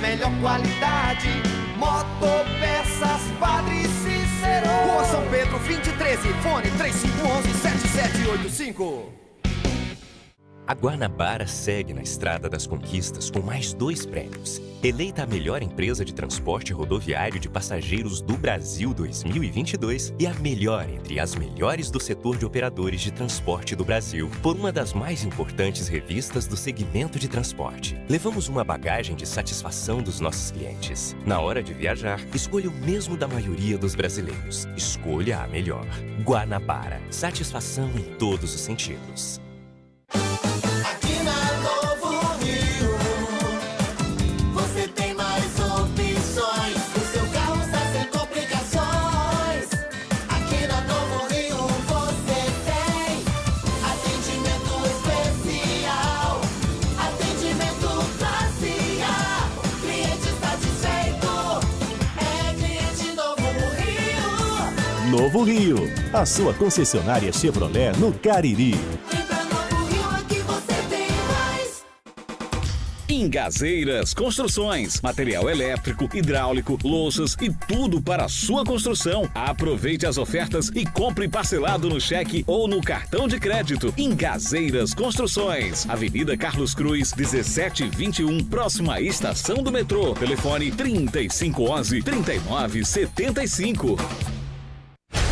melhor qualidade. Motopeças Padre Cícero. Rua São Pedro 2013, fone 3511-7785. A Guanabara segue na Estrada das Conquistas com mais 2 prêmios. Eleita a melhor empresa de transporte rodoviário de passageiros do Brasil 2022 e a melhor entre as melhores do setor de operadores de transporte do Brasil, por uma das mais importantes revistas do segmento de transporte. Levamos uma bagagem de satisfação dos nossos clientes. Na hora de viajar, escolha o mesmo da maioria dos brasileiros. Escolha a melhor. Guanabara. Satisfação em todos os sentidos. Aqui na Novo Rio, você tem mais opções. O seu carro está sem complicações. Aqui na Novo Rio você tem atendimento especial, atendimento classe A. Cliente satisfeito é cliente Novo Rio. Novo Rio, a sua concessionária Chevrolet no Cariri. Engazeiras Construções, material elétrico, hidráulico, louças e tudo para a sua construção. Aproveite as ofertas e compre parcelado no cheque ou no cartão de crédito. Engazeiras Construções, Avenida Carlos Cruz, 1721, próxima à estação do metrô. Telefone 3511-3975.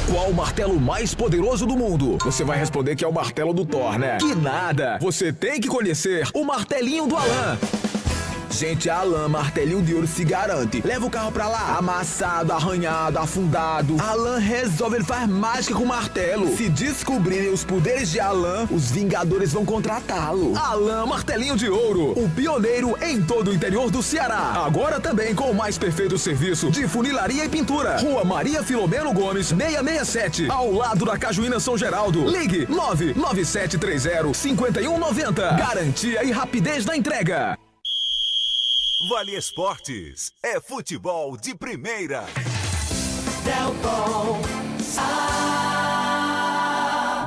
Qual o martelo mais poderoso do mundo? Você vai responder que é o martelo do Thor, né? Que nada! Você tem que conhecer o martelinho do Alan. Gente, a Alan Martelinho de Ouro se garante. Leva o carro pra lá, amassado, arranhado, afundado. Alan resolve, ele faz mágica com o martelo. Se descobrirem os poderes de Alan, os Vingadores vão contratá-lo. Alan Martelinho de Ouro, o pioneiro em todo o interior do Ceará. Agora também com o mais perfeito serviço de funilaria e pintura. Rua Maria Filomeno Gomes, 667, ao lado da Cajuína São Geraldo. Ligue 99730-5190. Garantia e rapidez na entrega. Vale Esportes é futebol de primeira.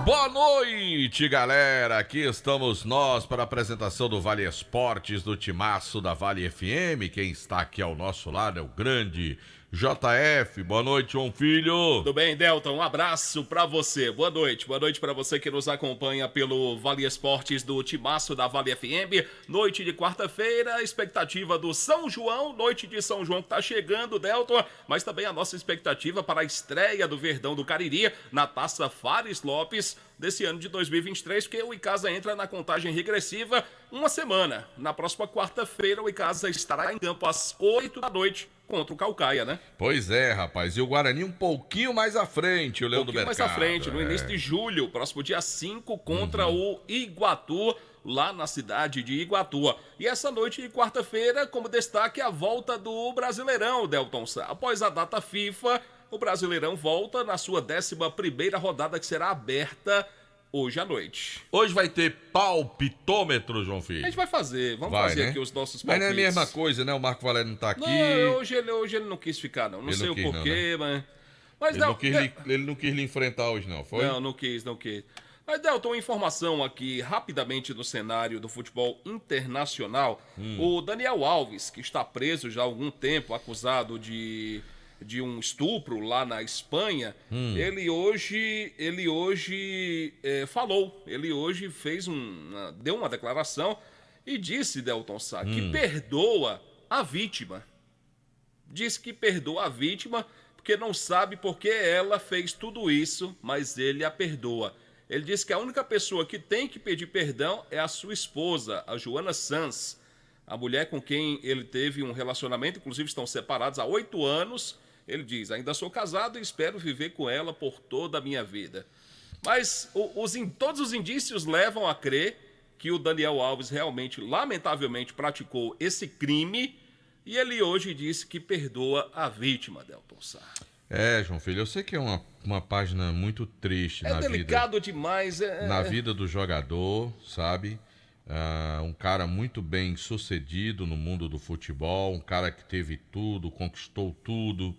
Boa noite, galera. Aqui estamos nós para a apresentação do Vale Esportes do Timaço da Vale FM. Quem está aqui ao nosso lado é o grande JF. Boa noite, João Filho. Tudo bem, Delton? Um abraço pra você. Boa noite pra você que nos acompanha pelo Vale Esportes do Timaço da Vale FM. Noite de quarta-feira, expectativa do São João, noite de São João que tá chegando, Delton, mas também a nossa expectativa para a estreia do Verdão do Cariri na Taça Fares Lopes desse ano de 2023, porque o Icasa entra na contagem regressiva uma semana. Na próxima quarta-feira, o Icasa estará em campo às 8 da noite contra o Caucaia, né? Pois é, rapaz. E o Guarani um pouquinho mais à frente, o Leão do Mercado. Mais à frente, no início de julho, próximo dia 5, contra o Iguatu, lá na cidade de Iguatu. E essa noite de quarta-feira, como destaque, a volta do Brasileirão, Delton. Após a data FIFA, o Brasileirão volta na sua 11ª rodada, que será aberta hoje à noite. Hoje vai ter palpitômetro, João Filho. A gente vai fazer, vamos fazer, né, aqui os nossos palpites. Mas não é a mesma coisa, né? O Marco Valério não tá aqui. Não, hoje ele não quis ficar, não. Não sei o porquê, né? mas ele não quis lhe enfrentar hoje, não, foi? Não quis. Mas, Delton, informação aqui rapidamente do cenário do futebol internacional. O Daniel Alves, que está preso já há algum tempo, acusado de um estupro lá na Espanha, ele hoje falou, ele hoje deu uma declaração e disse, Delton Sá, que perdoa a vítima. Diz que perdoa a vítima porque não sabe por que ela fez tudo isso, mas ele a perdoa. Ele disse que a única pessoa que tem que pedir perdão é a sua esposa, a Joana Sanz, a mulher com quem ele teve um relacionamento, inclusive estão separados há 8 anos. Ele diz, ainda sou casado e espero viver com ela por toda a minha vida. Mas todos os indícios levam a crer que o Daniel Alves realmente, lamentavelmente, praticou esse crime e ele hoje disse que perdoa a vítima, Delton Sá. João Filho, eu sei que é uma página muito triste na vida. É delicado demais. Na vida do jogador, sabe? Um cara muito bem sucedido no mundo do futebol, um cara que teve tudo, conquistou tudo,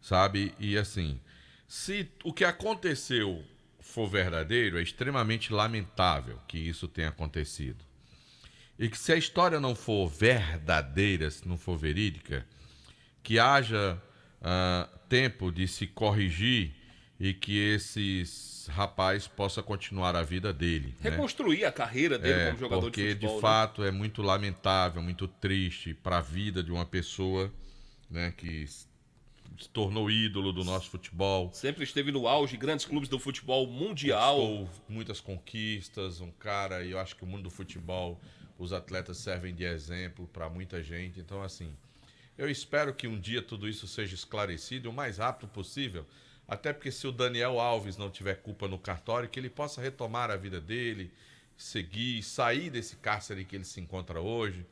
sabe? E assim, se o que aconteceu for verdadeiro, é extremamente lamentável que isso tenha acontecido. E que se a história não for verdadeira, se não for verídica, que haja tempo de se corrigir e que esses rapaz possa continuar a vida dele. Reconstruir a carreira dele como jogador de futebol. Porque, de fato, é muito lamentável, muito triste para a vida de uma pessoa, né, que se tornou ídolo do nosso futebol. Sempre esteve no auge, grandes clubes do futebol mundial. Conquistou muitas conquistas, um cara, e eu acho que o mundo do futebol, os atletas servem de exemplo para muita gente. Então, assim, eu espero que um dia tudo isso seja esclarecido o mais rápido possível, até porque se o Daniel Alves não tiver culpa no cartório, que ele possa retomar a vida dele, seguir, sair desse cárcere que ele se encontra hoje.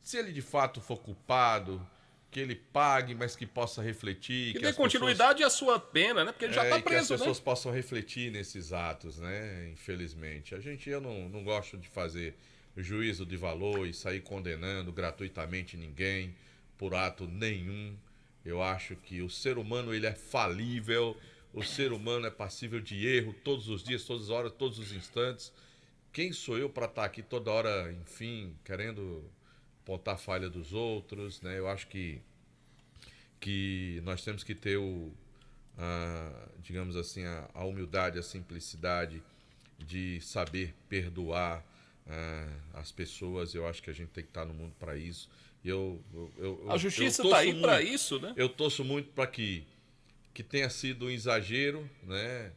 Se ele de fato for culpado, que ele pague, mas que possa refletir. Que dê continuidade à sua pena, né? Porque ele já está preso, que as pessoas possam refletir nesses atos, né? Infelizmente. Eu não gosto de fazer juízo de valor e sair condenando gratuitamente ninguém por ato nenhum. Eu acho que o ser humano, ele é falível, o ser humano é passível de erro todos os dias, todas as horas, todos os instantes. Quem sou eu para estar aqui toda hora, enfim, querendo apontar a falha dos outros, né? Eu acho que nós temos que ter digamos assim, a humildade, a simplicidade de saber perdoar as pessoas. Eu acho que a gente tem que estar no mundo para isso. A justiça está aí para isso, né? Eu torço muito para que tenha sido um exagero, né?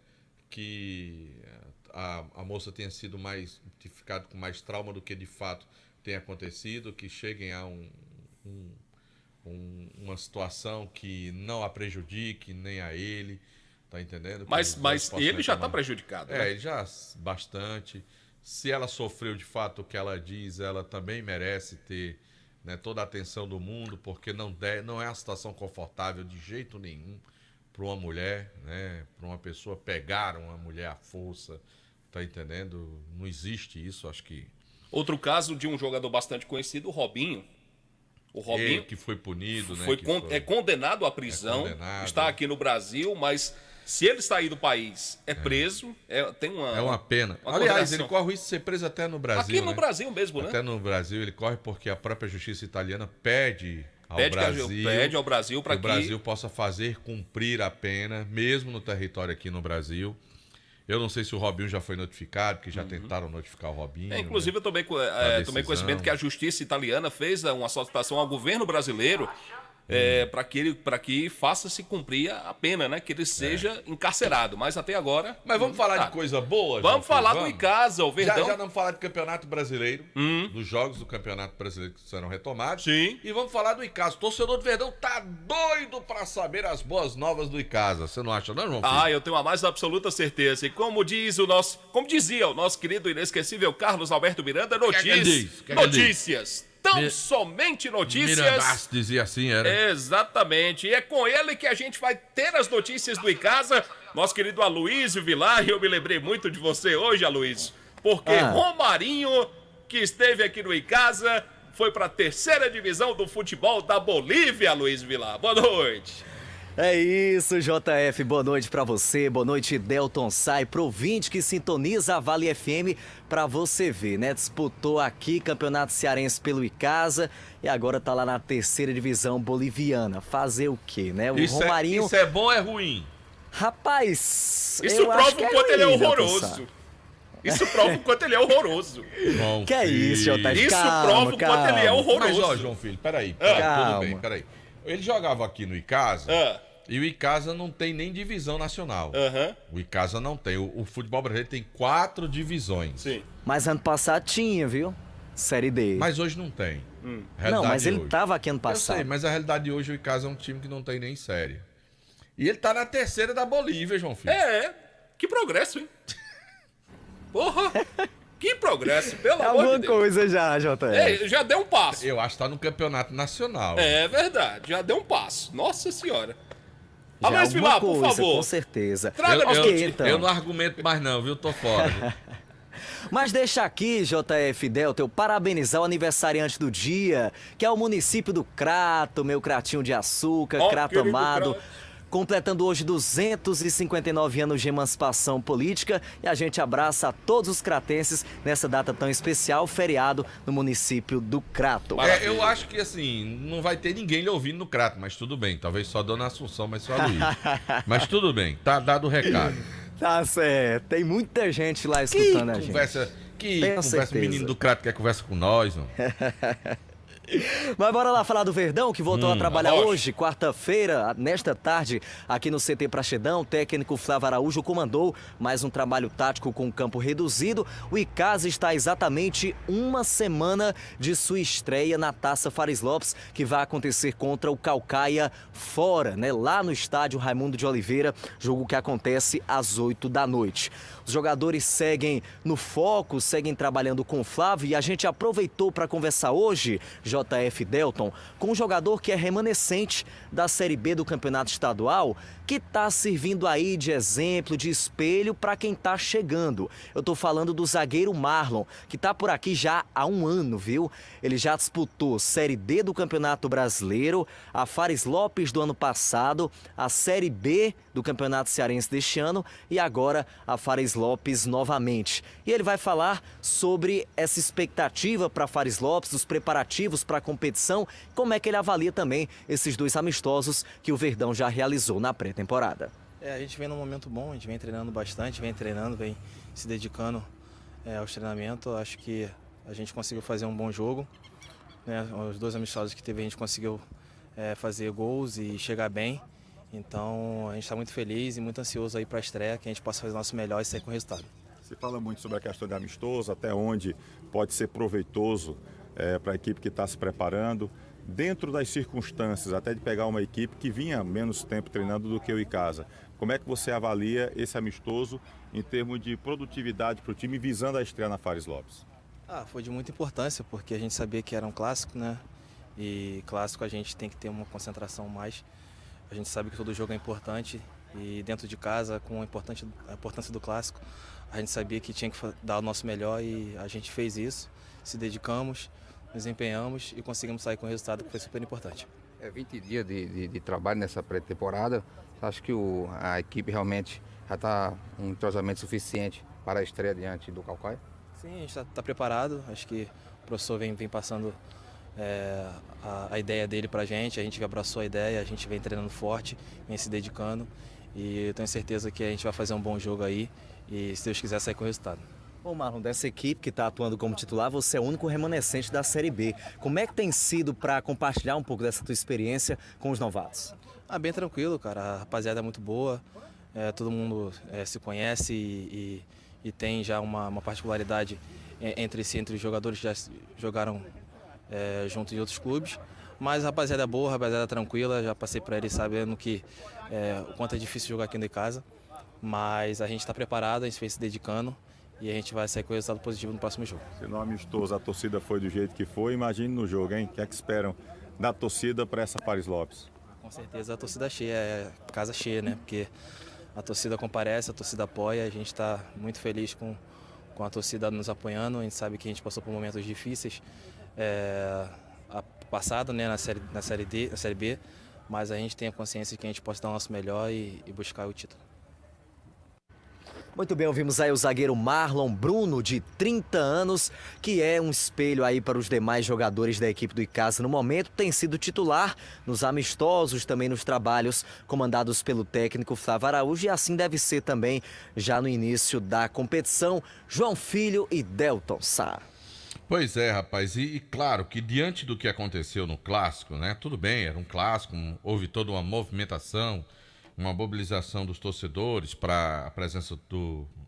Que a moça tenha sido ficado com mais trauma do que de fato tem acontecido, que cheguem a uma situação que não a prejudique nem a ele, tá entendendo? Mas ele já está prejudicado, né? Ele já bastante. Se ela sofreu de fato o que ela diz, ela também merece ter, né, toda a atenção do mundo, porque não é uma situação confortável de jeito nenhum para uma mulher, né, para uma pessoa pegar uma mulher à força, tá entendendo? Não existe isso, acho que... Outro caso de um jogador bastante conhecido, o Robinho. O Robinho ele que foi punido, né? É condenado à prisão, está aqui no Brasil, mas se ele sair do país, é preso, tem uma... É uma pena. Aliás, ele corre o risco de ser preso até no Brasil, aqui no Brasil mesmo, né? Até no Brasil ele corre porque a própria justiça italiana pede ao Brasil para que o Brasil possa fazer cumprir a pena, mesmo no território aqui no Brasil. Eu não sei se o Robinho já foi notificado, porque já tentaram notificar o Robinho. Inclusive, eu tomei conhecimento que a justiça italiana fez uma solicitação ao governo brasileiro para que faça-se cumprir a pena, né? Que ele seja encarcerado. Mas até agora... Mas vamos falar de coisa boa, Vamos falar do Icasa, o Verdão. Já vamos falar do Campeonato Brasileiro, dos jogos do Campeonato Brasileiro que serão retomados. Sim. E vamos falar do Icasa. O torcedor do Verdão tá doido para saber as boas novas do Icasa. Você não acha não, João Filho? Eu tenho a mais absoluta certeza. E como dizia o nosso querido e inesquecível Carlos Alberto Miranda, notícias. Tão somente notícias. Mirandaço dizia assim, era. Exatamente. E é com ele que a gente vai ter as notícias do Icasa. Nosso querido Aloysio Vilar, e eu me lembrei muito de você hoje, Aloysio, porque Romarinho, que esteve aqui no Icasa, foi para a 3ª divisão do futebol da Bolívia, Aloysio Vilar. Boa noite. É isso, JF, boa noite pra você, boa noite, Delton Sai, pro ouvinte que sintoniza a Vale FM, pra você ver, né, disputou aqui Campeonato Cearense pelo Icasa e agora tá lá na 3ª divisão boliviana, fazer o quê, né, Romarinho... Isso é bom ou é ruim? Rapaz, isso prova o quanto ele é horroroso. Isso prova o quanto ele é horroroso. Que é isso, JF, isso prova o quanto ele é horroroso. Mas, ó, João Filho, peraí, tudo bem, peraí. Ele jogava aqui no Icasa e o Icasa não tem nem divisão nacional. O Icasa não tem. O futebol brasileiro tem 4 divisões. Sim. Mas ano passado tinha, viu? Série D. Mas hoje não tem. Não, mas ele tava aqui ano passado. Eu sei, mas a realidade de hoje o Icasa é um time que não tem nem série. E ele tá na 3ª da Bolívia, João Filho. Que progresso, hein? Porra! Que progresso, pelo amor de Deus. Alguma coisa já, JF. Já deu um passo. Eu acho que tá no campeonato nacional. É verdade, já deu um passo. Nossa senhora. Mas Vilar, por favor. Com certeza. Eu não argumento mais não, viu? Tô fora. Mas deixa aqui, JF Delta, eu parabenizar o aniversariante do dia, que é o município do Crato, meu Cratinho de Açúcar, Crato amado. completando hoje 259 anos de emancipação política, e a gente abraça a todos os cratenses nessa data tão especial, feriado no município do Crato. Eu acho que assim, não vai ter ninguém lhe ouvindo no Crato, mas tudo bem. Talvez só a Dona Assunção, mas só a Luiz. Mas tudo bem, tá dado o recado. Tá certo, tem muita gente lá escutando a gente. Que conversa, o menino do Crato quer conversa com nós, mano. Mas bora lá falar do Verdão, que voltou a trabalhar hoje, quarta-feira, nesta tarde, aqui no CT Praxedão. O técnico Flávio Araújo comandou mais um trabalho tático com campo reduzido. O Icasa está há exatamente uma semana de sua estreia na Taça Fares Lopes, que vai acontecer contra o Caucaia fora, né? Lá no estádio Raimundo de Oliveira, jogo que acontece às 8 da noite. Os jogadores seguem no foco, seguem trabalhando com o Flávio, e a gente aproveitou para conversar hoje, JF Delton, com um jogador que é remanescente da Série B do Campeonato Estadual, que está servindo aí de exemplo, de espelho para quem está chegando. Eu estou falando do zagueiro Marlon, que está por aqui já há um ano, viu? Ele já disputou Série D do Campeonato Brasileiro, a Fares Lopes do ano passado, a Série B do Campeonato Cearense deste ano e agora a Fares Lopes novamente. E ele vai falar sobre essa expectativa para Fares Lopes, os preparativos para a competição, como é que ele avalia também esses dois amistosos que o Verdão já realizou na pré-temporada. A gente vem num momento bom, a gente vem treinando bastante, vem se dedicando aos treinamentos. Acho que a gente conseguiu fazer um bom jogo, né? Os dois amistosos que teve a gente conseguiu fazer gols e chegar bem. Então a gente está muito feliz e muito ansioso aí para a estreia, que a gente possa fazer o nosso melhor e sair com o resultado. Você fala muito sobre a questão de amistoso, até onde pode ser proveitoso para a equipe que está se preparando, dentro das circunstâncias, até de pegar uma equipe que vinha menos tempo treinando do que o Icasa. Como é que você avalia esse amistoso em termos de produtividade para o time, visando a estreia na Fares Lopes? Foi de muita importância, porque a gente sabia que era um clássico, né? E clássico a gente tem que ter uma concentração mais. A gente sabe que todo jogo é importante e dentro de casa, com a importância do clássico, a gente sabia que tinha que dar o nosso melhor e a gente fez isso, se dedicamos, nos empenhamos e conseguimos sair com o resultado que foi super importante. 20 dias de trabalho nessa pré-temporada. Acho que a equipe realmente já está um entrosamento suficiente para a estreia diante do Caucaia? Sim, a gente está preparado. Acho que o professor vem passando a ideia dele para a gente abraçou a ideia, a gente vem treinando forte, vem se dedicando e eu tenho certeza que a gente vai fazer um bom jogo aí e, se Deus quiser, sair com o resultado. Bom, Marlon, dessa equipe que está atuando como titular, você é o único remanescente da Série B. Como é que tem sido para compartilhar um pouco dessa tua experiência com os novatos? Bem tranquilo, cara. A rapaziada é muito boa, todo mundo se conhece e tem já uma particularidade entre si, entre os jogadores que já jogaram junto de outros clubes. Mas a rapaziada é boa, a rapaziada é tranquila, já passei para eles sabendo que o quanto é difícil jogar aqui dentro de casa. Mas a gente está preparado, a gente vem se dedicando. E a gente vai sair com o resultado positivo no próximo jogo. Se no amistoso a torcida foi do jeito que foi, imagine no jogo, hein? O que é que esperam da torcida para essa Fares Lopes? Com certeza a torcida cheia, casa cheia, né? Porque a torcida comparece, a torcida apoia, a gente está muito feliz com a torcida nos apoiando. A gente sabe que a gente passou por momentos difíceis passado, né? na série D, na Série B, mas a gente tem a consciência de que a gente pode dar o nosso melhor e buscar o título. Muito bem, ouvimos aí o zagueiro Marlon Bruno, de 30 anos, que é um espelho aí para os demais jogadores da equipe do Icasa no momento. Tem sido titular nos amistosos, também nos trabalhos comandados pelo técnico Flávio Araújo, e assim deve ser também já no início da competição. João Filho e Delton Sá. Pois é, rapaz, e claro que diante do que aconteceu no clássico, né? Tudo bem, era um clássico, houve toda uma movimentação, uma mobilização dos torcedores para a presença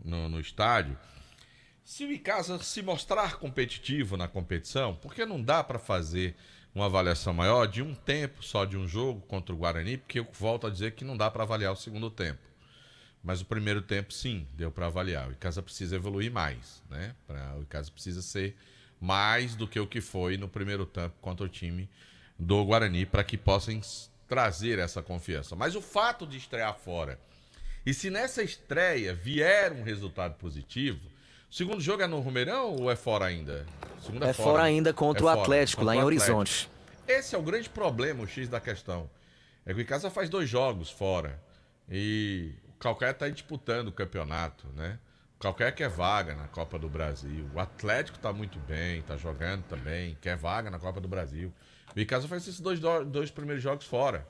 no estádio. Se o Icasa se mostrar competitivo na competição, porque não dá para fazer uma avaliação maior de um tempo só de um jogo contra o Guarani, porque eu volto a dizer que não dá para avaliar o segundo tempo. Mas o primeiro tempo, sim, deu para avaliar. O Icasa precisa evoluir mais, né? O Icasa precisa ser mais do que o que foi no primeiro tempo contra o time do Guarani, para que possam trazer essa confiança. Mas o fato de estrear fora, e se nessa estreia vier um resultado positivo, o segundo jogo é no Romeirão ou é fora ainda? É fora ainda contra o Atlético, lá em Horizonte. Esse é o grande problema, o X da questão. É que o Icasa faz 2 jogos fora. E o Caucaia está disputando o campeonato, né? O Caucaia quer vaga na Copa do Brasil. O Atlético está muito bem, está jogando também, quer vaga na Copa do Brasil. O Icasa faz esses dois primeiros jogos fora.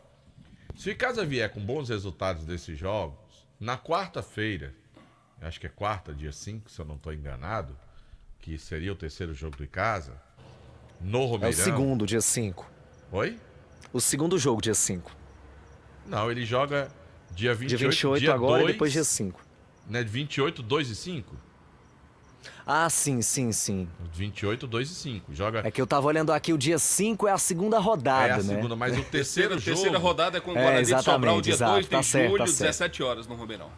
Se o Icasa vier com bons resultados desses jogos, na quarta-feira, acho que é quarta, dia 5, se eu não estou enganado, que seria o terceiro jogo do Icasa, no Romeirão... É o segundo, dia 5. Oi? O segundo jogo, dia 5. Não, ele joga dia 28, dia 28 dia agora 2, e depois dia 5. Né, 28, 2 e 5? Ah, sim. 28, 2 e 5. Joga... É que eu tava olhando aqui, o dia 5 é a segunda rodada, né? É a segunda, mas o terceiro jogo... Terceira rodada é com o Guarani de Sobral, dia 2 de julho, 17 horas no Romeirão.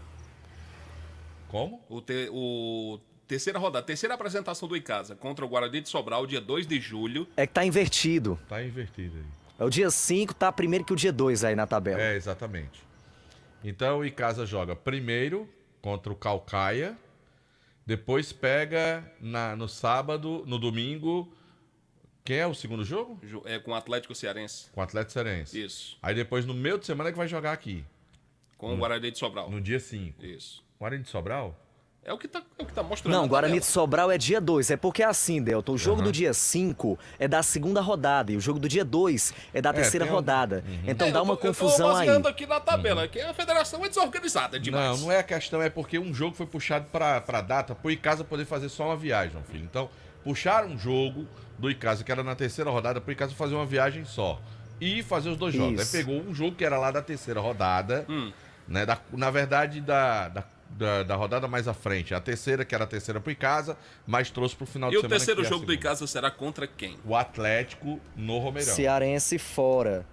Como? Terceira rodada, terceira apresentação do Icasa contra o Guarani de Sobral, dia 2 de julho. É que tá invertido. Tá invertido aí. É o dia 5, tá primeiro que o dia 2 aí na tabela. É, exatamente. Então o Icasa joga primeiro contra o Caucaia, depois pega no sábado, no domingo... Quem é o segundo jogo? É com o Atlético Cearense. Com o Atlético Cearense. Isso. Aí depois, no meio de semana, é que vai jogar aqui. Com o Guarani de Sobral. No dia 5. Isso. Guarani de Sobral? É o que tá mostrando. Não, Guarani de Sobral é dia 2. É porque é assim, Delton. O jogo do dia 5 é da segunda rodada e o jogo do dia 2 é da terceira rodada. Então dá uma confusão aí. Eu tô baseando aqui na tabela, que a federação é desorganizada demais. Não é a questão, é porque um jogo foi puxado pra data, pro Icasa poder fazer só uma viagem, João Filho. Então, puxaram um jogo do Icasa, que era na terceira rodada, pro Icasa fazer uma viagem só. E fazer os 2 jogos. Aí pegou um jogo que era lá da terceira rodada, né? Na verdade, da rodada mais à frente. A terceira, que era a terceira pro Icasa, mas trouxe pro final de semana. E o terceiro jogo do Icasa será contra quem? O Atlético no Romeirão. Cearense fora.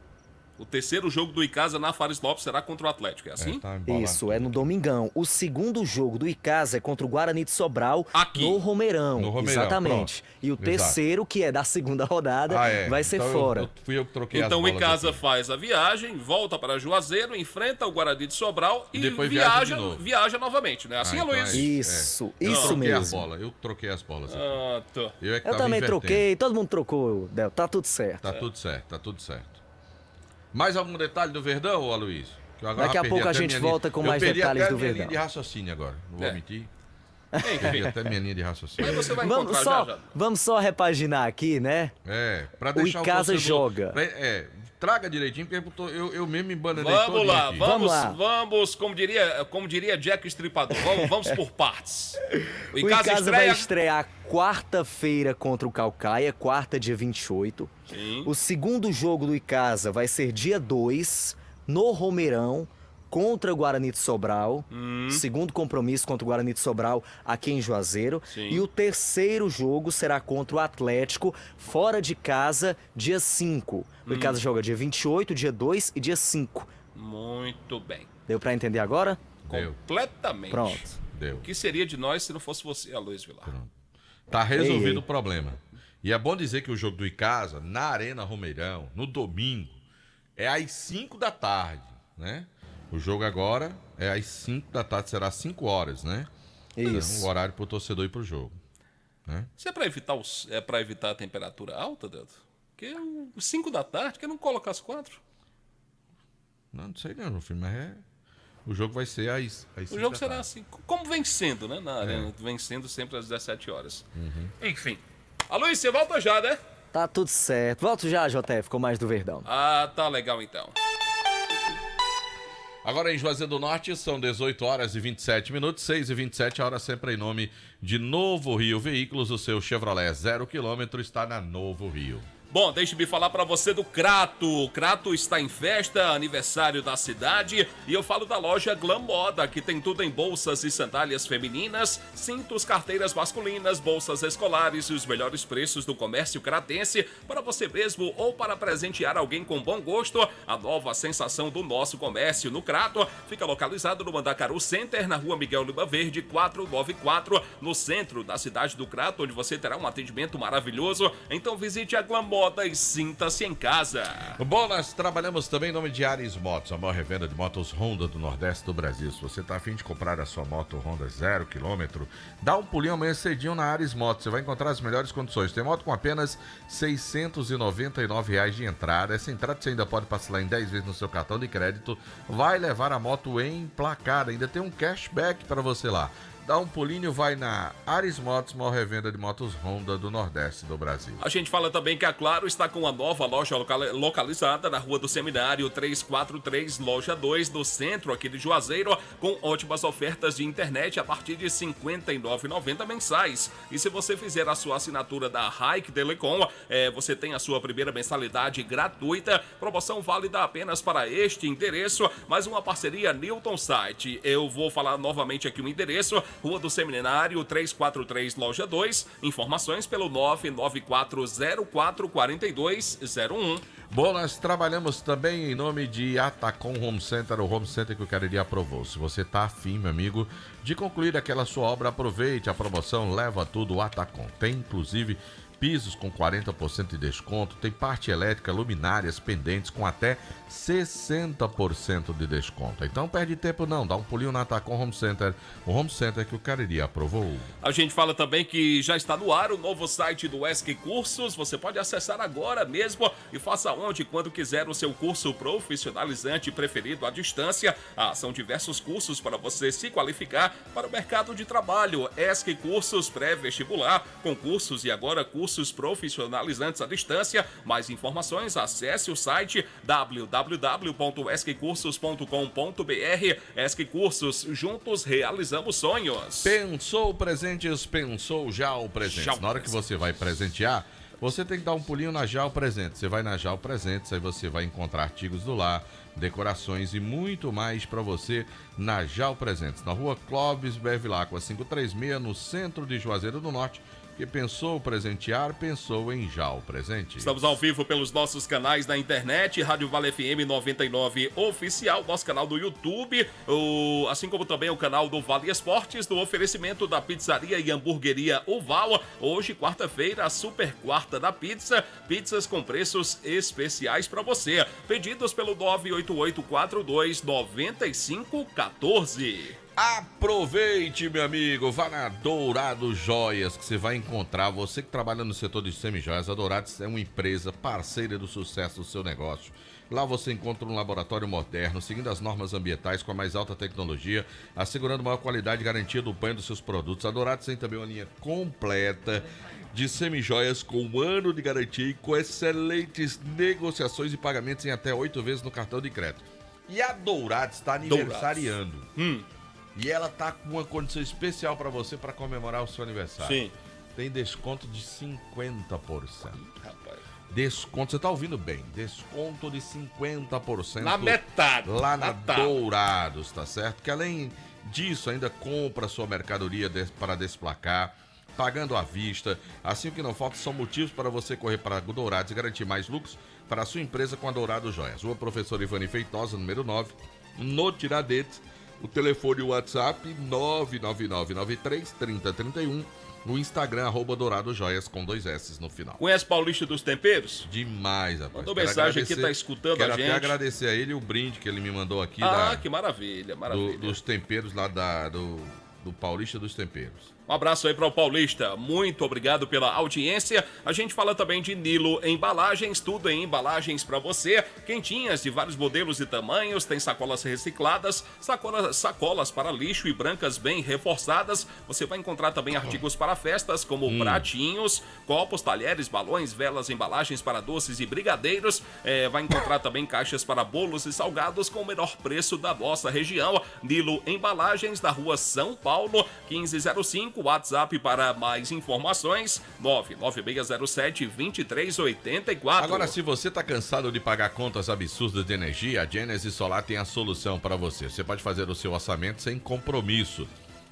O terceiro jogo do Icasa na Fares Lopes será contra o Atlético, é assim? Isso, é no domingão. O segundo jogo do Icasa é contra o Guarani de Sobral no Romeirão. No Romeirão, exatamente. Pronto. E o terceiro, que é da segunda rodada, vai ser fora. Fui eu que troquei as então o bolas Icasa aqui. faz a viagem, volta para Juazeiro, enfrenta o Guarani de Sobral e depois viaja novamente, né? Assim, então Luiz? Isso Eu mesmo. Eu troquei as bolas aqui. Eu também troquei, todo mundo trocou, Del. Tá tudo certo. Tá tudo certo. Mais algum detalhe do Verdão, ô Aloysio? Daqui a pouco a gente volta com mais detalhes do Verdão. Eu perdi até minha linha de raciocínio agora, não vou mentir. Perdi até minha linha de raciocínio. Aí você vai encontrar já. Vamos só repaginar aqui, né? Pra deixar o Icasa joga. Traga direitinho, porque eu mesmo me bananei Vamos lá, aqui. vamos, como diria Jack Estripador, vamos por partes. O Icasa vai estrear quarta-feira contra o Caucaia, quarta, dia 28. Sim. O segundo jogo do Icasa vai ser dia 2, no Romeirão, contra o Guarani de Sobral. Segundo compromisso contra o Guarani de Sobral aqui em Juazeiro. Sim. E o terceiro jogo será contra o Atlético, fora de casa, dia 5. O Icasa joga dia 28, dia 2 e dia 5. Muito bem. Deu pra entender agora? Completamente. Pronto. Deu. O que seria de nós se não fosse você, Aloysio Vilar? Pronto. Tá resolvido o problema. E é bom dizer que o jogo do Icasa, na Arena Romeirão, no domingo, é às 5 da tarde, né? O jogo agora é às 5 da tarde, será às 5 horas, né? Isso. É um horário pro torcedor ir pro jogo. Né? Isso é pra evitar a temperatura alta, Delta? Porque 5 da tarde, que não colocar às 4? Não sei não, meu filho, mas o jogo vai ser às 5 O jogo será assim, como vem sendo, né? Na Arena, vem sendo sempre às 17 horas. Enfim. Aloysio, você volta já, né? Tá tudo certo. Volto já, JF, com mais do Verdão. Ah, tá legal então. Agora em Juazeiro do Norte são 18 horas e 27 minutos, 6h27, a hora sempre em nome de Novo Rio Veículos. O seu Chevrolet 0 km está na Novo Rio. Bom, deixe-me falar para você do Crato. O Crato está em festa, aniversário da cidade, e eu falo da loja Glam Moda, que tem tudo em bolsas e sandálias femininas, cintos, carteiras masculinas, bolsas escolares e os melhores preços do comércio cratense para você mesmo ou para presentear alguém com bom gosto. A nova sensação do nosso comércio no Crato fica localizado no Mandacaru Center, na rua Miguel Lima Verde, 494, no centro da cidade do Crato, onde você terá um atendimento maravilhoso. Então visite a Glam Moda moda e sinta-se em casa. Bom, nós trabalhamos também em nome de Ares Motos, a maior revenda de motos Honda do Nordeste do Brasil. Se você está a fim de comprar a sua moto Honda 0 km, dá um pulinho amanhã cedinho na Ares Motos. Você vai encontrar as melhores condições. Tem moto com apenas R$ 699 de entrada. Essa entrada você ainda pode parcelar em 10 vezes no seu cartão de crédito. Vai levar a moto emplacada. Ainda tem um cashback para você lá. Dá um pulinho, vai na Ares Motos, maior revenda de motos Honda do Nordeste do Brasil. A gente fala também que a Claro está com uma nova loja localizada na Rua do Seminário 343, loja 2, no centro aqui de Juazeiro, com ótimas ofertas de internet a partir de R$ 59,90 mensais. E se você fizer a sua assinatura da Hike Telecom, você tem a sua primeira mensalidade gratuita. Promoção válida apenas para este endereço, mais uma parceria Newton Site. Eu vou falar novamente aqui o endereço: Rua do Seminário 343, loja 2. Informações pelo 994044201. Bom, nós trabalhamos também em nome de Atacom Home Center, o Home Center que o Cariri aprovou. Se você tá afim, meu amigo, de concluir aquela sua obra, aproveite a promoção Leva Tudo Atacom. Tem inclusive pisos com 40% de desconto, tem parte elétrica, luminárias, pendentes com até 60% de desconto. Então perde tempo não, dá um pulinho na Atacom Home Center, o Home Center que o Cariri aprovou. A gente fala também que já está no ar o novo site do ESC Cursos. Você pode acessar agora mesmo e faça onde e quando quiser o seu curso profissionalizante preferido à distância. São diversos cursos para você se qualificar para o mercado de trabalho. ESC Cursos pré-vestibular, concursos e agora cursos profissionalizantes à distância. Mais informações, acesse o site www.esccursos.com.br. ESC Cursos, juntos realizamos sonhos. Pensou presentes, pensou já o presente. Na hora que você vai presentear, você tem que dar um pulinho na Jal Presentes. Você vai na Jal Presentes, aí você vai encontrar artigos do lar, decorações e muito mais para você na Jal Presentes, na Rua Clóvis Bevilacqua 536, no centro de Juazeiro do Norte. Que pensou presentear, pensou em Jal Presente. Estamos ao vivo pelos nossos canais na internet, Rádio Vale FM 99 Oficial, nosso canal do YouTube, assim como também o canal do Vale Esportes, do oferecimento da pizzaria e hamburgueria Oval. Hoje, quarta-feira, a super quarta da pizza, pizzas com preços especiais para você. Pedidos pelo 988429514. Aproveite, meu amigo, vá na Dourado Joias, que você vai encontrar, você que trabalha no setor de semijoias, a Dourados é uma empresa parceira do sucesso do seu negócio. Lá você encontra um laboratório moderno, seguindo as normas ambientais com a mais alta tecnologia, assegurando maior qualidade e garantia do banho dos seus produtos. A Dourados tem também uma linha completa de semijoias com 1 ano de garantia e com excelentes negociações e pagamentos em até 8 vezes no cartão de crédito. E a Dourados está aniversariando. E ela tá com uma condição especial para você para comemorar o seu aniversário. Sim. Tem desconto de 50%. Rapaz. Desconto, você tá ouvindo bem? Desconto de 50%. Na metade. Lá na Dourados, tá certo? Que além disso, ainda compra sua mercadoria para desplacar, pagando à vista. Assim, o que não falta são motivos para você correr para a Dourados e garantir mais lucros para a sua empresa com a Dourado Joias. Rua Professor Ivani Feitosa, número 9, no Tiradentes. O telefone e o WhatsApp 999933031. No Instagram, @Dourado Joias com 2 S no final. Conhece Paulista dos Temperos? Demais, rapaz. Mandou mensagem aqui, tá escutando a gente. Quero até agradecer a ele o brinde que ele me mandou aqui. Que maravilha, maravilha. Dos temperos lá do Paulista dos Temperos. Um abraço aí para o Paulista, muito obrigado pela audiência. A gente fala também de Nilo Embalagens, tudo em embalagens para você. Quentinhas de vários modelos e tamanhos, tem sacolas recicladas, sacolas para lixo e brancas bem reforçadas. Você vai encontrar também artigos para festas, como pratinhos, copos, talheres, balões, velas, embalagens para doces e brigadeiros. Vai encontrar também caixas para bolos e salgados com o menor preço da nossa região. Nilo Embalagens, na Rua São Paulo, 1505. WhatsApp para mais informações 99607-2384. Agora, se você está cansado de pagar contas absurdas de energia, a Genesis Solar tem a solução para você. Você pode fazer o seu orçamento sem compromisso.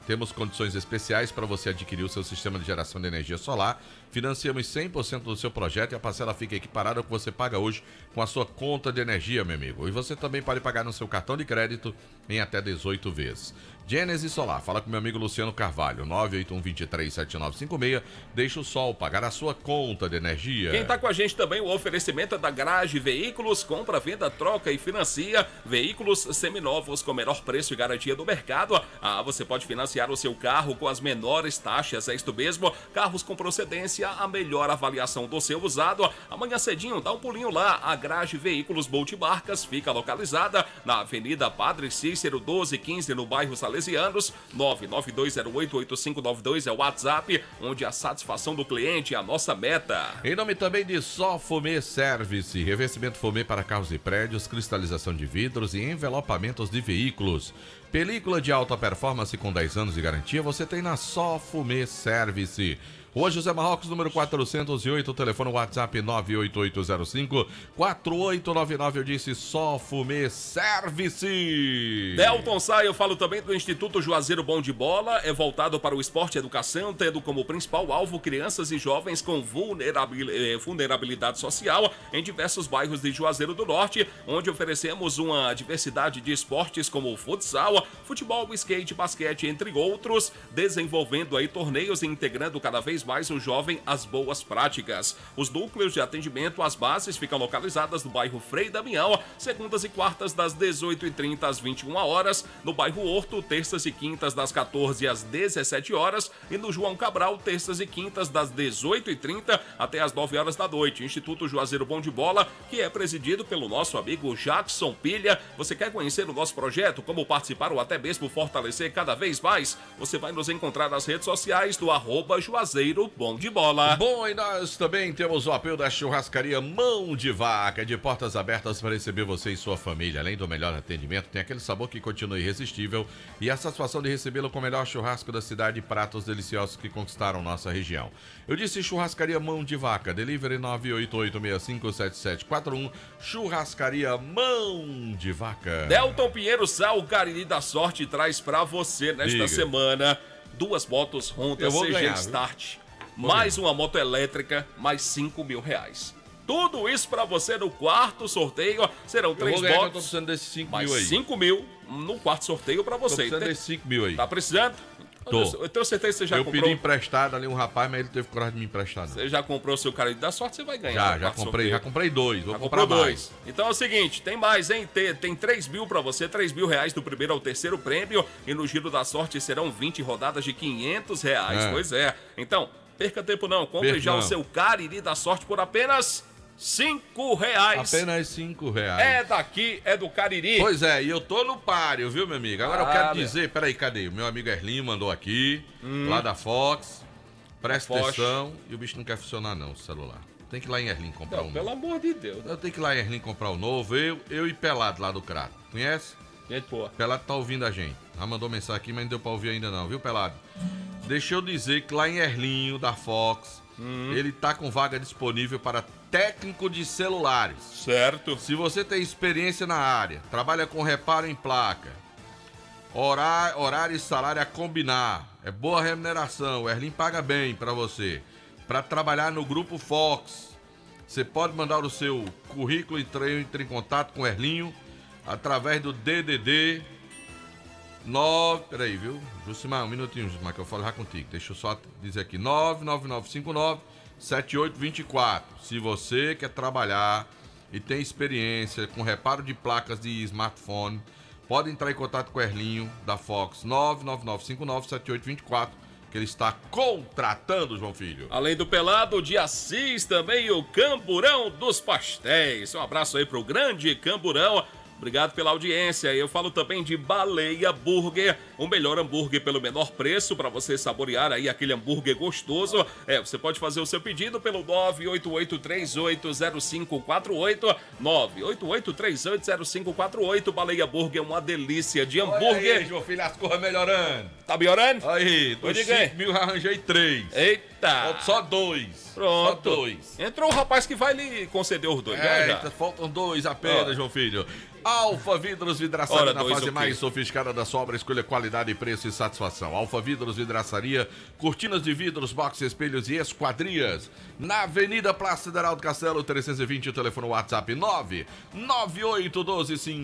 Temos condições especiais para você adquirir o seu sistema de geração de energia solar. Financiamos 100% do seu projeto e a parcela fica equiparada ao que você paga hoje com a sua conta de energia, meu amigo. E você também pode pagar no seu cartão de crédito em até 18 vezes. Gênesis Solar, fala com meu amigo Luciano Carvalho, 981-237956. Deixa o sol pagar a sua conta de energia. Quem tá com a gente também, o oferecimento é da Garage Veículos, compra, venda, troca e financia veículos seminovos com menor preço e garantia do mercado. Você pode financiar o seu carro com as menores taxas, é isto mesmo, carros com procedência, a melhor avaliação do seu usado. Amanhã cedinho, dá um pulinho lá, a Garage Veículos Multimarcas fica localizada na Avenida Padre Cícero 1215, no bairro Salesianos. 992088592 é o WhatsApp, onde a satisfação do cliente é a nossa meta. Em nome também de Só Fumê Service, revestimento fumê para carros e prédios, cristalização de vidros e envelopamentos de veículos. Película de alta performance com 10 anos de garantia você tem na Só Fumê Service. Rua José Marrocos, número 408, telefone WhatsApp 98805-4899. Eu disse Só Fumê Service. Delton Sá, eu falo também do Instituto Juazeiro Bom de Bola, é voltado para o esporte e educação, tendo como principal alvo crianças e jovens com vulnerabilidade social em diversos bairros de Juazeiro do Norte, onde oferecemos uma diversidade de esportes como futsal, futebol, skate, basquete, entre outros, desenvolvendo aí torneios e integrando cada vez mais o jovem às boas práticas. Os núcleos de atendimento às bases ficam localizadas no bairro Frei Damião, segundas e quartas das 18h30 às 21 horas, no bairro Horto, terças e quintas das 14 às 17 horas e no João Cabral, terças e quintas das 18h30 até às 9 horas da noite. Instituto Juazeiro Bom de Bola, que é presidido pelo nosso amigo Jackson Pilha. Você quer conhecer o nosso projeto, como participar ou até mesmo fortalecer cada vez mais? Você vai nos encontrar nas redes sociais do @Juazeiro Bom de Bola. Bom, e nós também temos o apoio da churrascaria Mão de Vaca, de portas abertas para receber você e sua família. Além do melhor atendimento, tem aquele sabor que continua irresistível e a satisfação de recebê-lo com o melhor churrasco da cidade e pratos deliciosos que conquistaram nossa região. Eu disse churrascaria Mão de Vaca, delivery 988657741, churrascaria Mão de Vaca. Delton Pinheiro Sá, o Cariri da Sorte, traz para você nesta semana 2 motos Honda CG ganhar, Start, mais uma moto elétrica, mais R$5.000. Tudo isso pra você no quarto sorteio. Serão 3 motos. Eu tô precisando desses 5 mil aí. 5 mil no quarto sorteio pra você. Tô precisando desses 5 mil aí. Tá precisando? Tô. Eu tenho certeza que você já comprou. Eu pedi emprestado ali um rapaz, mas ele teve coragem de me emprestar, não. Você já comprou o seu Cariri da Sorte, você vai ganhar. Já comprei 2. Vou comprar comprou mais. 2. Então é o seguinte, tem mais, hein? Tem 3 mil pra você, R$3.000 do primeiro ao terceiro prêmio. E no Giro da Sorte serão 20 rodadas de R$500. Pois é. Então, perca tempo não. Compre já o seu Cariri da Sorte por apenas R$5. Apenas R$5. É daqui, é do Cariri. Pois é, e eu tô no páreo, viu, meu amigo? Agora eu quero dizer, peraí, cadê? O meu amigo Erlinho mandou aqui, lá da Fox. Presta atenção. E o bicho não quer funcionar não, o celular. Tem que ir lá em Erlinho comprar um novo. Pelo amor de Deus. Eu tenho que ir lá em Erlinho comprar o novo. Eu e Pelado lá do Crato. Conhece? Gente, pô. Pelado tá ouvindo a gente. Já mandou mensagem aqui, mas não deu pra ouvir ainda não, viu, Pelado? Deixa eu dizer que lá em Erlinho, da Fox, ele tá com vaga disponível para técnico de celulares. Certo. Se você tem experiência na área, trabalha com reparo em placa, horário e salário a combinar, é boa remuneração, o Erlim paga bem para você. Para trabalhar no Grupo Fox, você pode mandar o seu currículo e entre em contato com o Erlinho através do DDD 9... Peraí, viu? Jusimar, um minutinho, Jusimar, que eu falo já contigo. Deixa eu só dizer aqui, 99959-7824. Se você quer trabalhar e tem experiência com reparo de placas de smartphone, pode entrar em contato com o Erlinho, da Fox, 99959-7824, que ele está contratando, João Filho. Além do Pelado, de Assis, também o Camburão dos Pastéis. Um abraço aí pro grande Camburão. Obrigado pela audiência. Eu falo também de Baleia Burger, o melhor hambúrguer pelo menor preço para você saborear aí aquele hambúrguer gostoso. Você pode fazer o seu pedido pelo 988380548, 988380548. Baleia Burger, uma delícia de hambúrguer. Aí, João Filho, as coisas melhorando. Tá melhorando? Aí, dos 5 mil arranjei 3. Eita. Só 2. Pronto. Só 2. Entrou o rapaz que vai lhe conceder os 2. Faltam 2 apenas, João Filho. Alfa Vidros Vidraçaria, Ora, na dois, fase ok. mais sofisticada da sua obra, escolha qualidade, preço e satisfação. Alfa Vidros Vidraçaria, cortinas de vidros, box, espelhos e esquadrias. Na Avenida Praça Federal do Castelo, 320, o telefone WhatsApp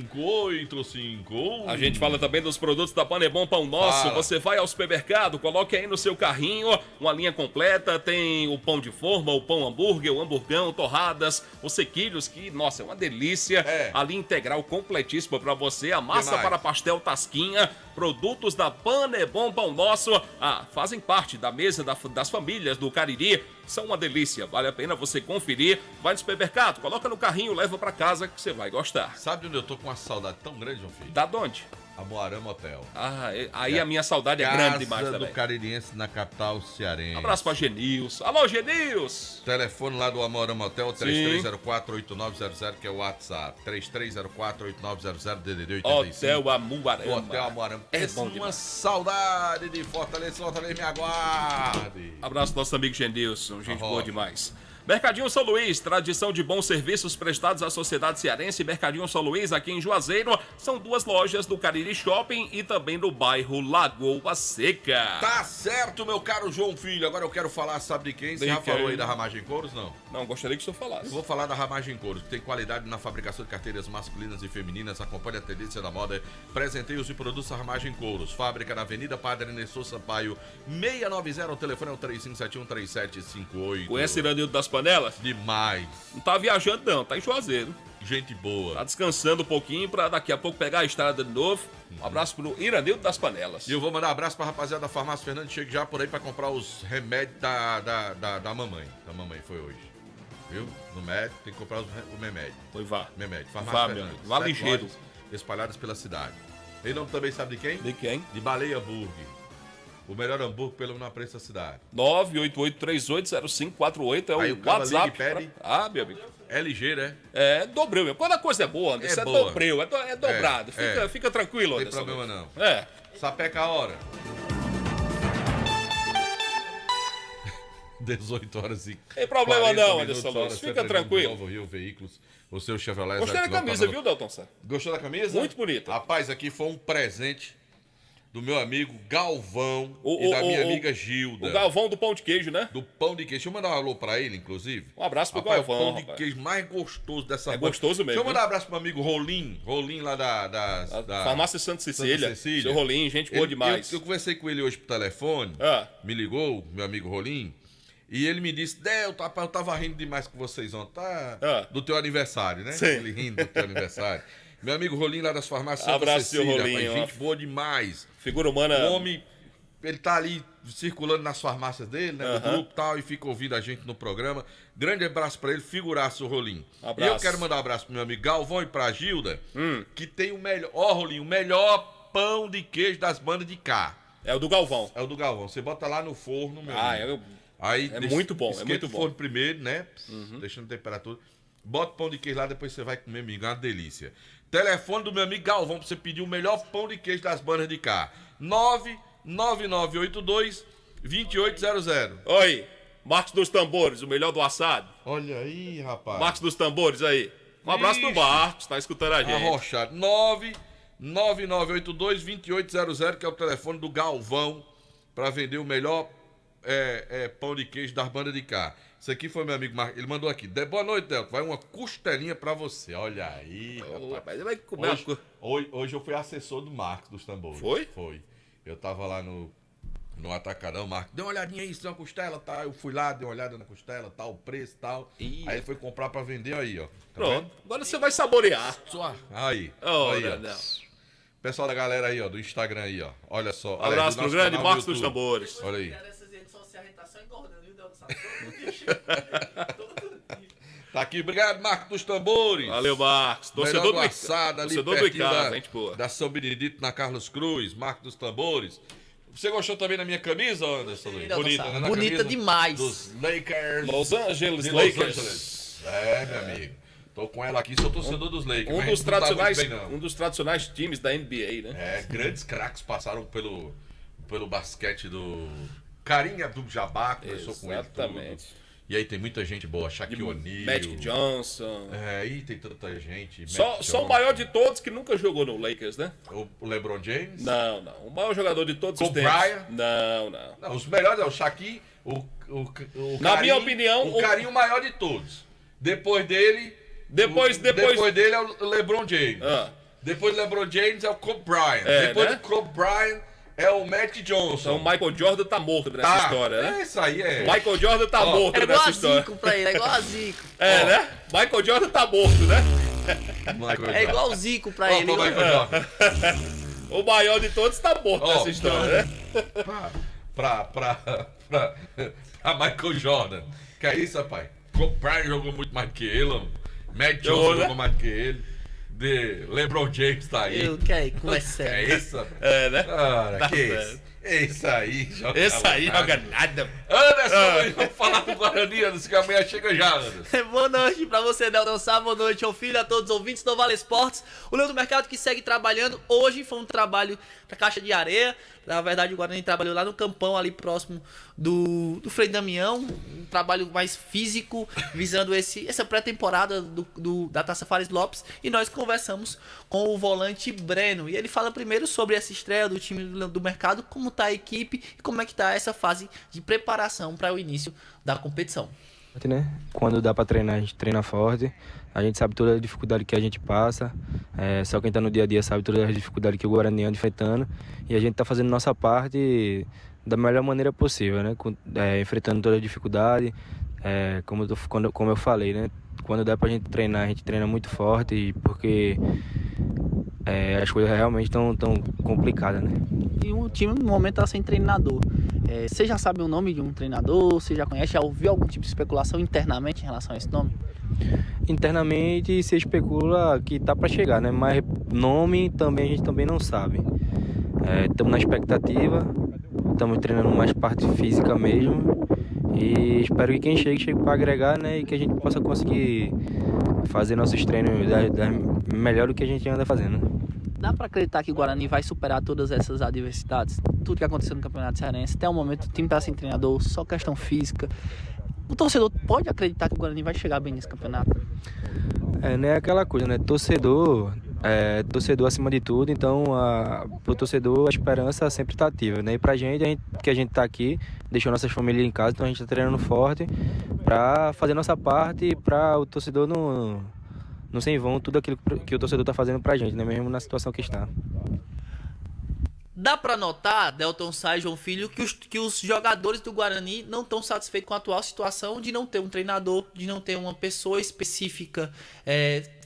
998125851. A gente fala também dos produtos da Panebon Pão Nosso. Fala. Você vai ao supermercado, coloque aí no seu carrinho uma linha completa. Tem o pão de forma, o pão hambúrguer, o hamburgão, torradas, os sequilhos, que, nossa, é uma delícia. A linha integral completíssima para você. A massa mais? para pastel Tasquinha. Produtos da Panebon Pão Nosso fazem parte da mesa das famílias do Cariri. São uma delícia, vale a pena você conferir. Vai no supermercado, coloca no carrinho, leva para casa que você vai gostar. Sabe de onde eu tô com uma saudade tão grande, João Filho? Da onde? Amoarama Hotel. Aí a minha saudade é grande demais Casa também. do Caririense na capital cearense. Abraço pra Genils. Alô, Genils! Telefone lá do Amoarama Hotel, Sim. 3304-8900, que é o WhatsApp. 3304-8900, DDD 85. Hotel Amuarama. Hotel Amoarama. É Essa bom uma demais. saudade de Fortaleza, me aguarde. Abraço nosso amigo Genilson, gente Arroz. boa demais. Mercadinho São Luís, tradição de bons serviços prestados à sociedade cearense. Mercadinho São Luís, aqui em Juazeiro, são duas lojas do Cariri Shopping e também no bairro Lagoa Seca. Tá certo, meu caro João Filho. Agora eu quero falar, sabe de quem? Você De já falou quem? aí da Ramagem Couros, não? Não, gostaria que o senhor falasse. Eu vou falar da Ramagem Couros, que tem qualidade na fabricação de carteiras masculinas e femininas, acompanha a tendência da moda, presenteios e produtos Ramagem Couros. Fábrica na Avenida Padre Nessô Sampaio, 690, o telefone é o 35713758. Conhece Iranildo das Panelas? Demais. Não tá viajando não, tá em Juazeiro. Gente boa. Tá descansando um pouquinho pra daqui a pouco pegar a estrada de novo. Um abraço pro Iranildo das Panelas. E eu vou mandar um abraço pra rapaziada da Farmácia Fernando, chega já por aí pra comprar os remédios da mamãe. Da mamãe foi hoje. Viu? No médico, tem que comprar o remédio. Foi vá. Remédio. Vá, Farmácia meu Fernando. amigo. Vá 7 ligeiro. lojas espalhadas pela cidade. Em nome também sabe de quem? De quem? De Baleia Burger. O melhor hambúrguer pelo menor preço da cidade. 988380548 é Aí o o cara WhatsApp. liga e pede. Meu amigo. É ligeiro, é? É dobreu mesmo. Quando a coisa é boa, Anderson, é boa. dobreu, é dobrado. Fica tranquilo, Não tem Anderson. problema não. É. Sapeca a hora. 18 horas e Tem problema 40 não, minutos, Anderson hora Luiz. sempre Fica de tranquilo. Novo Rio Veículos, o seu Chevrolet. Gostei da Zé Pilão, camisa, tá no- viu, Delton Sá? Gostou da camisa? Muito bonita. Rapaz, aqui foi um presente do meu amigo Galvão e da minha amiga Gilda. O Galvão do Pão de Queijo, né? Do Pão de Queijo. Deixa eu mandar um alô pra ele, inclusive. Um abraço pro Rapaz, Galvão, o pão de rapaz. queijo mais gostoso dessa É banda. gostoso mesmo, Deixa eu mandar viu? um abraço pro meu amigo Rolim. Rolim lá da Farmácia Santa Cecília. Seu Rolim, gente boa demais. Eu conversei com ele hoje pro telefone. Me ligou, meu amigo Rolim. E ele me disse, eu tava rindo demais com vocês ontem, tá? Do teu aniversário, né? Sim. Ele rindo do teu aniversário. Meu amigo Rolim lá das farmácias Santa Abraço, seu Cecília, Rolim, rapaz, ó. gente boa demais. Figura humana. O homem, ele tá ali circulando nas farmácias dele, né? No grupo e tal, e fica ouvindo a gente no programa. Grande abraço pra ele, figuraço o Rolim. Abraço. E eu quero mandar um abraço pro meu amigo Galvão e pra Gilda, que tem o melhor, Rolim, o melhor pão de queijo das bandas de cá. É o do Galvão. É o do Galvão. Você bota lá no forno, meu Ah, amigo. Aí muito bom, esquenta é muito o bom. forno primeiro, né? Deixando a temperatura. Bota o pão de queijo lá, depois você vai comer, amigo. É uma delícia. Telefone do meu amigo Galvão pra você pedir o melhor pão de queijo das bandas de cá. 99982-2800. Oi, Marcos dos Tambores, o melhor do assado. Olha aí, rapaz. Marcos dos Tambores aí. Um abraço pro Ixi. Marcos, tá escutando a gente. Arrochado. 99982-2800, que é o telefone do Galvão, pra vender o melhor pão de queijo das bandas de cá. Isso aqui foi meu amigo Marcos. Ele mandou aqui. Boa noite, Delto. Vai uma costelinha pra você. Olha aí, rapaz. Ele vai comer Hoje eu fui assessor do Marcos dos Tambores. Foi? Foi. Eu tava lá no Atacadão, Marcos. Dê uma olhadinha aí, se tem uma costela, tá? Eu fui lá, dei uma olhada na costela, tal, o preço e tal. Aí ele foi comprar pra vender aí, ó. Tá Pronto. vendo? Agora você vai saborear. Aí. Oh, aí, ó. não. Pessoal da galera aí, ó, do Instagram aí, ó. Olha só. Abraço pro grande Marcos dos Tambores. Olha aí. Tá aqui, obrigado, Marcos dos Tambores. Valeu, Marcos. Torcedor Melhor do assado ali torcedor do pertinho Icasa, gente boa. da São Benedito na Carlos Cruz, Marcos dos Tambores. Você gostou também da minha camisa, Anderson Luiz? Bonita, né? Na Bonita camisa demais. Dos Lakers. Los Angeles de Lakers. Los Angeles. Meu amigo. Tô com ela aqui, sou torcedor dos Lakers. Um mas dos, não tá muito tradicionais, bem, não. um dos tradicionais times da NBA, né? Grandes craques passaram pelo basquete do Karim Abdul-Jabbar, começou com ele tudo. Exatamente. E aí tem muita gente boa, Shaquille O'Neal. Magic Johnson. Aí tem tanta gente. Só o maior de todos que nunca jogou no Lakers, né? O LeBron James? Não. O maior jogador de todos os Kobe tempos. Bryant? Não. Os melhores é o Shaquille, Na minha opinião... O carinho maior de todos. Depois dele... Depois dele é o LeBron James. Depois do LeBron James é o Kobe Bryant. Depois do Kobe Bryant é o Magic Johnson. Então o Michael Jordan tá morto nessa história, né? Isso aí é. Michael Jordan tá morto nessa história. É igual a Zico pra ele, é igual a Zico. Né? Michael Jordan tá morto, né? É igual o Zico pra ele. O maior de todos tá morto nessa história, né? Pra Michael Jordan. Que é isso, rapaz? Kobe Bryant jogou muito mais que ele, mano. Magic Johnson jogou mais que ele. LeBron James tá aí. Eu quero conversar. É isso, rapaz? Né? Cara, que isso? Esse aí joga nada. Anderson, vamos falar com o Guarani, Anderson, que amanhã chega já, Anderson. Boa noite pra você, Delton Sá. Boa noite, ao filho, a todos os ouvintes do Vale Esportes. O Leão do Mercado que segue trabalhando. Hoje foi um trabalho da Caixa de Areia. Na verdade, o Guarani trabalhou lá no campão, ali próximo do Frei Damião. Um trabalho mais físico, visando essa pré-temporada da Taça Fares Lopes. E nós conversamos com o volante Breno. E ele fala primeiro sobre essa estreia do time do Mercado, como tá a equipe e como é que tá essa fase de preparação para o início da competição. Né? Quando dá para treinar, a gente treina forte. A gente sabe toda a dificuldade que a gente passa. Só quem está no dia a dia sabe toda a dificuldade que o Guarani anda enfrentando. E a gente está fazendo nossa parte da melhor maneira possível, né? Enfrentando toda a dificuldade. Como eu falei, né? Quando dá para a gente gente treina muito forte, porque as coisas realmente estão complicadas, né? E o time no momento está sem treinador. Você já sabe o nome de um treinador? Você já conhece? Já ouviu algum tipo de especulação internamente em relação a esse nome? Internamente se especula que tá para chegar, né? Mas nome também a gente também não sabe. Estamos na expectativa, estamos treinando mais parte física mesmo. E espero que quem chegue para agregar, né? E que a gente possa conseguir fazer nossos treinos melhor do que a gente anda fazendo. Dá para acreditar que o Guarani vai superar todas essas adversidades? Tudo que aconteceu no Campeonato Cearense, até o momento o time está sem treinador, só questão física. O torcedor pode acreditar que o Guarani vai chegar bem nesse campeonato? Não é aquela coisa, né? Torcedor acima de tudo, então pro torcedor a esperança sempre está ativa, né? E pra gente, que a gente tá aqui, deixou nossas famílias em casa, então a gente tá treinando forte para fazer nossa parte, para o torcedor não ser em vão tudo aquilo que o torcedor tá fazendo pra gente, né? Mesmo na situação que está. Dá para notar, Delton Sá e João Filho, que os jogadores do Guarani não estão satisfeitos com a atual situação de não ter um treinador, de não ter uma pessoa específica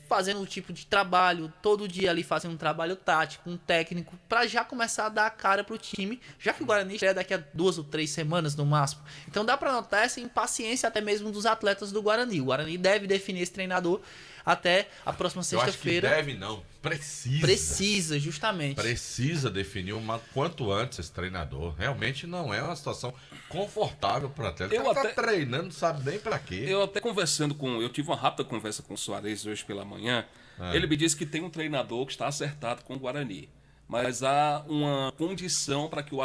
fazendo um tipo de trabalho, todo dia ali fazendo um trabalho tático, um técnico, para já começar a dar a cara pro time, já que o Guarani estreia daqui a 2 ou 3 semanas no máximo. Então dá para notar essa impaciência até mesmo dos atletas do Guarani. O Guarani deve definir esse treinador até a próxima sexta-feira. Eu acho que deve não, precisa. Precisa, justamente. Precisa definir quanto antes esse treinador. Realmente não é uma situação confortável para o atleta. Ele tá treinando, não sabe nem para quê. Eu até eu tive uma rápida conversa com o Soares hoje pela manhã. Ele me disse que tem um treinador que está acertado com o Guarani, mas há uma condição para que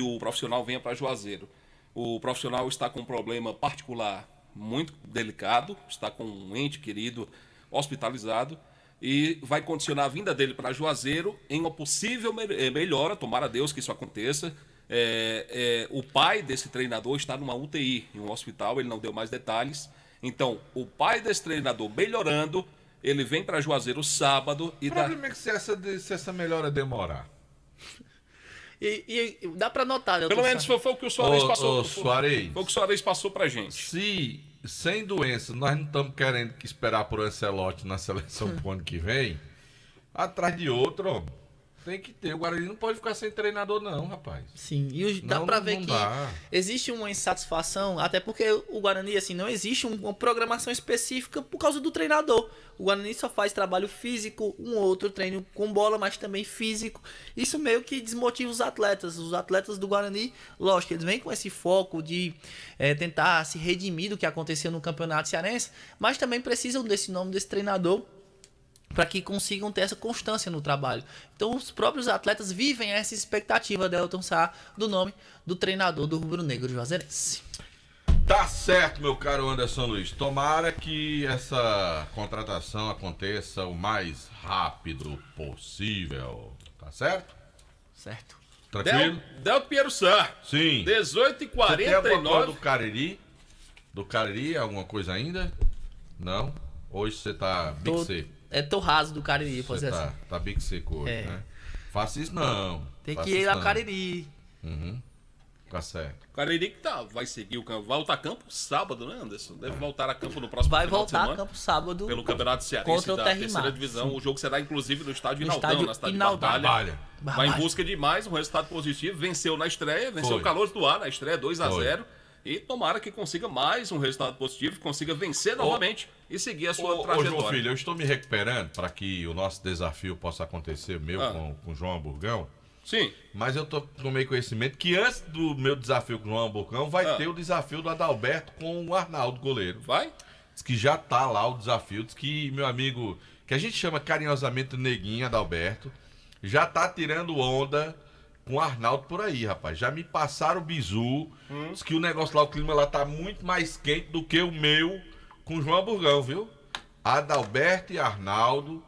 o profissional venha para Juazeiro. O profissional está com um problema particular muito delicado, está com um ente querido hospitalizado e vai condicionar a vinda dele para Juazeiro em uma possível melhora, tomara a Deus que isso aconteça. O pai desse treinador está numa UTI, em um hospital, ele não deu mais detalhes. Então, o pai desse treinador melhorando, ele vem para Juazeiro sábado e o problema é que se essa melhora demorar. E dá para notar, né? Pelo menos foi o que o Soares passou. Soares, foi o que o Soares passou pra gente. Se sem doença nós não estamos querendo esperar por Ancelotti na seleção pro ano que vem, atrás de outro, tem que ter. O Guarani não pode ficar sem treinador não, rapaz. Sim, e dá pra ver que existe uma insatisfação, até porque o Guarani, assim, não existe uma programação específica por causa do treinador. O Guarani só faz trabalho físico, um outro treino com bola, mas também físico. Isso meio que desmotiva os atletas. Os atletas do Guarani, lógico, eles vêm com esse foco de tentar se redimir do que aconteceu no Campeonato Cearense, mas também precisam desse nome desse treinador para que consigam ter essa constância no trabalho. Então os próprios atletas vivem essa expectativa, Delton Sá, do nome do treinador do Rubro Negro Juazeirense. Tá Tá certo, meu caro Anderson Luiz. Tomara que essa contratação aconteça o mais rápido possível. Tá certo? Certo. Tranquilo? Delto Piero Sá. Sim. 18h49. Você tem alguma coisa do Cariri? Do Cariri, alguma coisa ainda? Não? Hoje você tá big seco. Tô raso do Cariri, pode Você ser assim. tá big seco hoje, né? Faça isso não. Tem Faça que ir isso a não. Cariri. Uhum. Tá certo. Cariri que vai seguir o campo. Volta a campo sábado, né, Anderson? Deve voltar a campo no próximo Vai final de voltar a semana. campo sábado. Pelo Campeonato Cearense contra o da Terrimar. terceira divisão. Sim. O jogo será, inclusive, no estádio No Inaldão, estádio na cidade Inaldão. de Barbalha. Vai em Barbalha. busca de mais um resultado positivo. Venceu na estreia, venceu Foi. o Calor do Ar na estreia, 2-0. Foi. E tomara que consiga mais um resultado positivo, consiga vencer novamente e seguir a sua Ô, trajetória. João Filho, eu estou me recuperando para que o nosso desafio possa acontecer, meu, com o João Hamburgão. Sim. Mas eu tô com meio conhecimento que antes do meu desafio com o João Hamburgão vai ter o desafio do Adalberto com o Arnaldo, goleiro. Vai? Diz que já tá lá o desafio. Diz que meu amigo, que a gente chama carinhosamente Neguinho Adalberto, já tá tirando onda com o Arnaldo por aí, rapaz. Já me passaram o bizu. Diz que o negócio lá, o clima lá tá muito mais quente do que o meu com o João Hamburgão, viu? Adalberto e Arnaldo.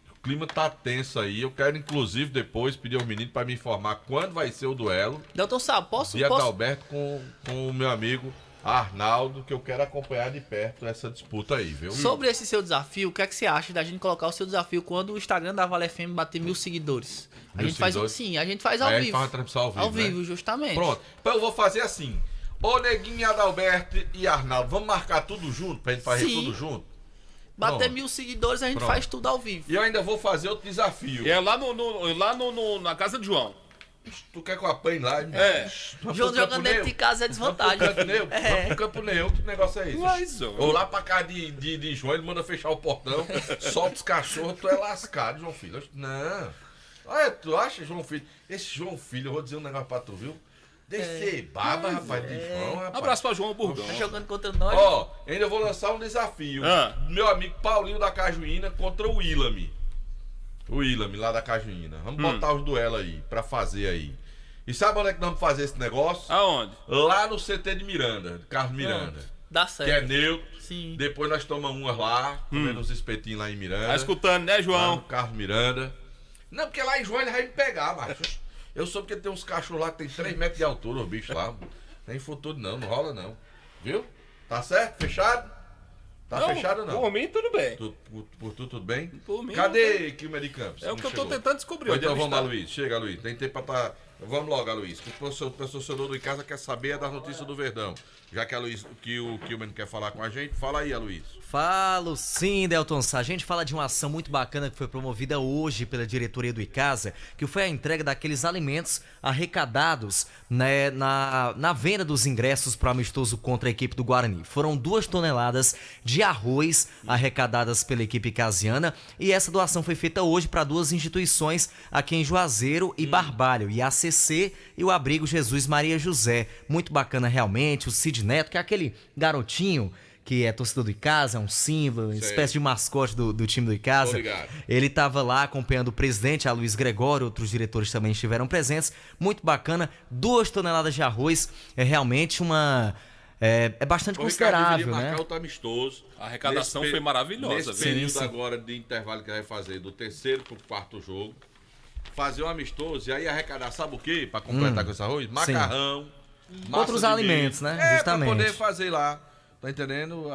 O clima tá tenso aí. Eu quero, inclusive, depois pedir aos meninos para me informar quando vai ser o duelo. Delton Sá, posso... De Adalberto com o meu amigo Arnaldo, que eu quero acompanhar de perto essa disputa aí, viu? Sobre esse seu desafio, o que é que você acha da gente colocar o seu desafio quando o Instagram da Vale FM bater 1000 seguidores? A gente faz sim, a gente faz ao Aí a vivo. gente faz uma transmissão ao vivo, Ao vivo, né? justamente. Pronto. Então eu vou fazer assim. Ô Neguinho, Adalberto e Arnaldo, vamos marcar tudo junto, pra gente fazer Sim. tudo junto? Bater Pronto. 1000 seguidores, a gente Pronto. faz tudo ao vivo. E eu ainda vou fazer outro desafio. E é lá na casa de João. Tu quer que eu apanhe lá? É. João jogando dentro de casa é desvantagem. Vamos pro campo neutro? É. Vamos pro campo neutro, que negócio é esse? Mas, ó. Ou lá pra casa de João, ele manda fechar o portão, solta os cachorros, tu é lascado, João Filho. Não. Olha, tu acha, João Filho? Esse João Filho, eu vou dizer um negócio pra tu, viu? Descer baba, rapaz, de João, rapaz. Abraço pra João Hamburgão. Tá jogando contra nós. Ó, ainda vou lançar um desafio. Meu amigo Paulinho da Cajuína contra o Willami. O Willami lá da Cajuína. Vamos botar os duelos aí, pra fazer aí. E sabe onde é que nós vamos fazer esse negócio? Aonde? Lá no CT de Miranda, de Carlos Miranda. Dá certo. Que é neutro. Sim. Depois nós tomamos umas lá, comendo uns espetinhos lá em Miranda. Tá escutando, né, Lá João? no Carlos Miranda. Não, porque lá em João ele vai me pegar, macho. Eu soube que tem uns cachorros lá que tem 3 metros de altura, os bichos lá. Tem futuro não rola não. Viu? Tá certo? Fechado? Tá Não, fechado ou não? por mim, tudo bem. Por tu, tudo bem? Por mim, Cadê Quilmer de Campos? É o Não que eu tô chegou. tentando descobrir. Ou onde então ele vamos lá, está. Luiz. Chega, Luiz. Tem tempo pra tá... Vamos logo, Luiz. Que o torcedor do Icasa quer saber das notícias do Verdão. Já que, que o Quilmer quer falar com a gente, fala aí, Luiz. Falo sim, Delton Sá. A gente fala de uma ação muito bacana que foi promovida hoje pela diretoria do Icasa, que foi a entrega daqueles alimentos arrecadados, né, na venda dos ingressos para o amistoso contra a equipe do Guarani. Foram 2 toneladas de arroz arrecadadas pela equipe icasiana e essa doação foi feita hoje para 2 instituições aqui em Juazeiro e Barbalho, e a ACC e o Abrigo Jesus Maria José. Muito bacana realmente. O Cid Neto, que é aquele garotinho que é torcedor do Icasa, é um símbolo, uma espécie de mascote do time do Icasa. Obrigado. Ele estava lá acompanhando o presidente, a Luiz Gregório, outros diretores também estiveram presentes. Muito bacana, 2 toneladas de arroz, é realmente uma... É bastante considerável, deveria né? marcar outro amistoso. A arrecadação foi maravilhosa, Nesse viu? período Sim, sim. agora de intervalo que vai fazer, do 3º pro 4º jogo, fazer um amistoso e aí arrecadar, sabe o quê? Pra completar com esse arroz? Macarrão, massa Outros de alimentos, milho. né? Pra Justamente. poder fazer lá, tá entendendo?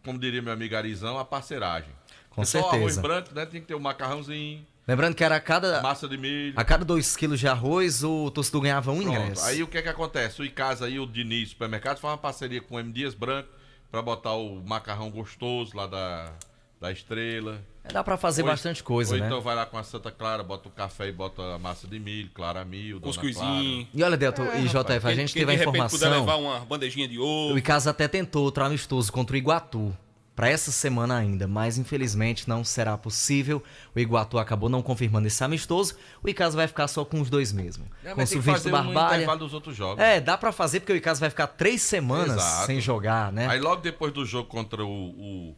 Como diria meu amigo Arizão, a parceragem. Com Porque só o arroz certeza. branco, né? Tem que ter um macarrãozinho, Lembrando que era massa de milho. a cada 2 quilos de arroz, o torcedor ganhava um Pronto. ingresso. Aí o que é que acontece? O Icasa e o Diniz Supermercados faz uma parceria com o M. Dias Branco pra botar o macarrão gostoso lá da Estrela. Dá pra fazer Ou- bastante coisa, ou né? então vai lá com a Santa Clara, bota o café e bota a massa de milho, Clara Mil, Dona Cuscuzinho. E olha, Delton e JF, a gente teve a de repente puder levar informação... uma bandejinha de O ovo. Icasa até tentou outro amistoso contra o Iguatu para essa semana ainda, mas infelizmente não será possível. O Iguatu acabou não confirmando esse amistoso. O Icasa vai ficar só com os 2 mesmo. Com o Mas tem que Sub-20 fazer do um Barbalha. intervalo dos outros jogos. Dá pra fazer porque o Icasa vai ficar 3 semanas Exato. sem jogar, né? Aí logo depois do jogo contra o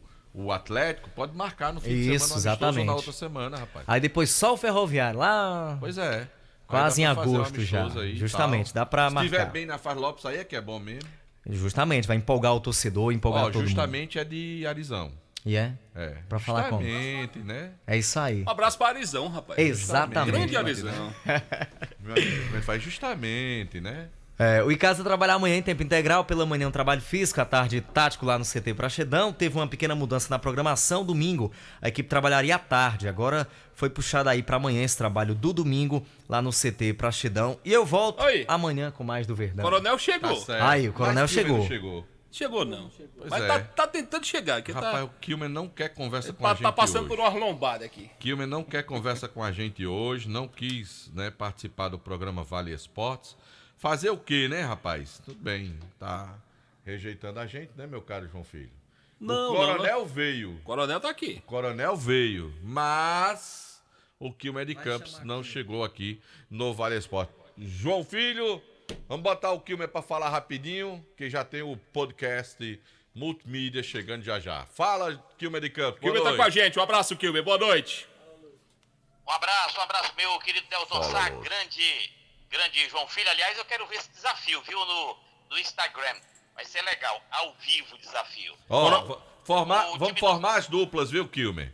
Atlético, pode marcar no fim de Isso, semana, um amistoso exatamente. ou na outra semana, rapaz. Aí depois só o Ferroviário lá. Pois é. Quase Aí em dá pra fazer um agosto já. amistoso aí e Justamente, tal. dá pra Se tiver marcar. bem na Faz Lopes, aí é que é bom mesmo. Justamente, vai empolgar o torcedor, empolgar todo mundo. Justamente é de Arizão. E é? É. Pra falar como? Justamente, né? É isso aí. Um abraço para Arizão, rapaz. Exatamente. Grande Arizão. Meu amigo, faz justamente, né? O Icasa trabalhar amanhã em tempo integral, pela manhã um trabalho físico, à tarde tático lá no CT Praxedão. Teve uma pequena mudança na programação, domingo a equipe trabalharia à tarde, agora foi puxado aí para amanhã esse trabalho do domingo lá no CT Praxedão. E eu volto amanhã com mais do Verdão. Coronel chegou. Tá aí, o Coronel chegou. Chegou não. Pois Mas é. tá tentando chegar aqui. Rapaz, o Kilmer não quer conversa com a gente Tá passando hoje. por uma lombada aqui. Kilmer não quer conversa com a gente hoje, não quis, né, participar do programa Vale Esportes. Fazer o quê, né, rapaz? Tudo bem, tá rejeitando a gente, né, meu caro João Filho? Não, o Coronel veio. O Coronel tá aqui. O Coronel veio, mas o Kilmer de Campos não chegou aqui no Vale Esportes. João Filho, vamos botar o Kilmer pra falar rapidinho, que já tem o podcast multimídia chegando já já. Fala, Kilmer de Campos. Kilmer tá com a gente. Um abraço, Kilmer. Boa noite. Um abraço, meu querido Delton Sá, grande João Filho. Aliás, eu quero ver esse desafio, viu, no Instagram. Vai ser legal, ao vivo o desafio. Ó, vamos formar as duplas, viu, Kilmer?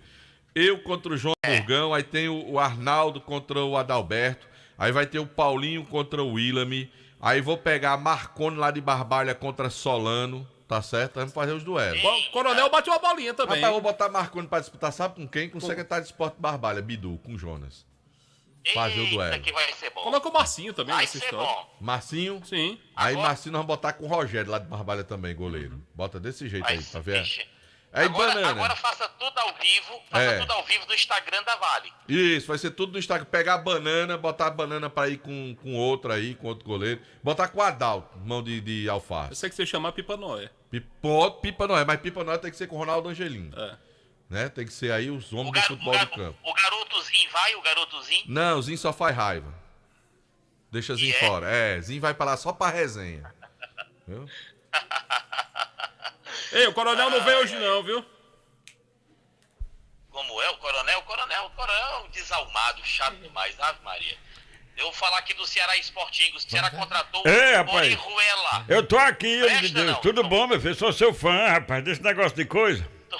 Eu contra o João Burgão, aí tem o Arnaldo contra o Adalberto, aí vai ter o Paulinho contra o William, aí vou pegar a Marconi lá de Barbalha contra Solano, tá certo? Vamos fazer os duelos. O Coronel bateu uma bolinha também. Rapaz, eu vou botar Marconi pra disputar, sabe com quem? Com o secretário de esporte de Barbalha, Bidu, com o Jonas. Fazer o duelo. Que vai ser bom. Coloca o Marcinho também nessa história. Bom. Marcinho? Sim. Aí Marcinho nós vamos botar com o Rogério lá de Barbalha também, goleiro. Bota desse jeito aí, tá vendo? Aí, banana. Agora faça tudo ao vivo, tudo ao vivo no Instagram da Vale. Isso, vai ser tudo no Instagram. Pegar a banana, botar a banana pra ir com outro aí, com outro goleiro. Botar com o Adalto, mão de alface. Eu sei que você chama Pipa Noé. Pipa Noé, mas Pipa Noé tem que ser com o Ronaldo Angelim. Né? Tem que ser aí os homens do futebol do campo. O garotozinho vai, o garotozinho? Não, o Zinho só faz raiva. Deixa Zinho fora. Zinho vai pra lá só pra resenha. Viu? Ei, o Coronel não veio hoje não, viu? Como é o Coronel? O Coronel é um desalmado, chato demais, Ave Maria. Eu vou falar aqui do Ceará Esportivo. O Ceará contratou o Orihuela. Eu tô aqui, tudo bom, meu filho? Sou seu fã, rapaz, desse negócio de coisa. Tu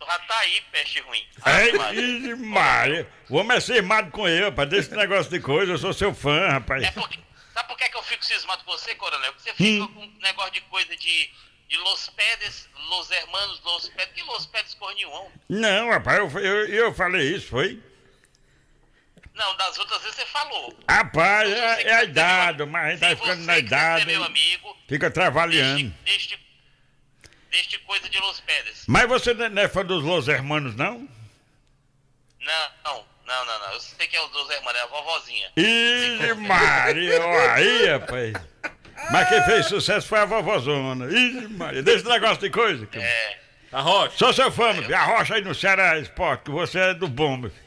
já tá aí, peste ruim. Ei, Maria, o homem é cismado com eu, rapaz, desse negócio de coisa, eu sou seu fã, rapaz. Sabe por que eu fico cismado com você, Coronel? Porque você fica com um negócio de coisa de Los Pedes, Los Hermanos, Los Pedes. Que Los Pedes cor nenhum? Não, rapaz, eu falei isso, foi? Não, das outras vezes você falou. Rapaz, é a idade, mas a gente tá ficando na idade. Meu amigo, fica travaliando. Deste coisa de Los Pedes. Mas você não é fã dos Los Hermanos, não? Não. Eu sei que é os Los Hermanos, é a vovozinha. Ih, Maria, ó aí, rapaz. Mas quem fez sucesso foi a vovozona. Ih, Maria, desse negócio de coisa. A Rocha. Sou seu fã, meu filho. A Rocha aí no Ceará Esporte, que você é do bom, meu filho.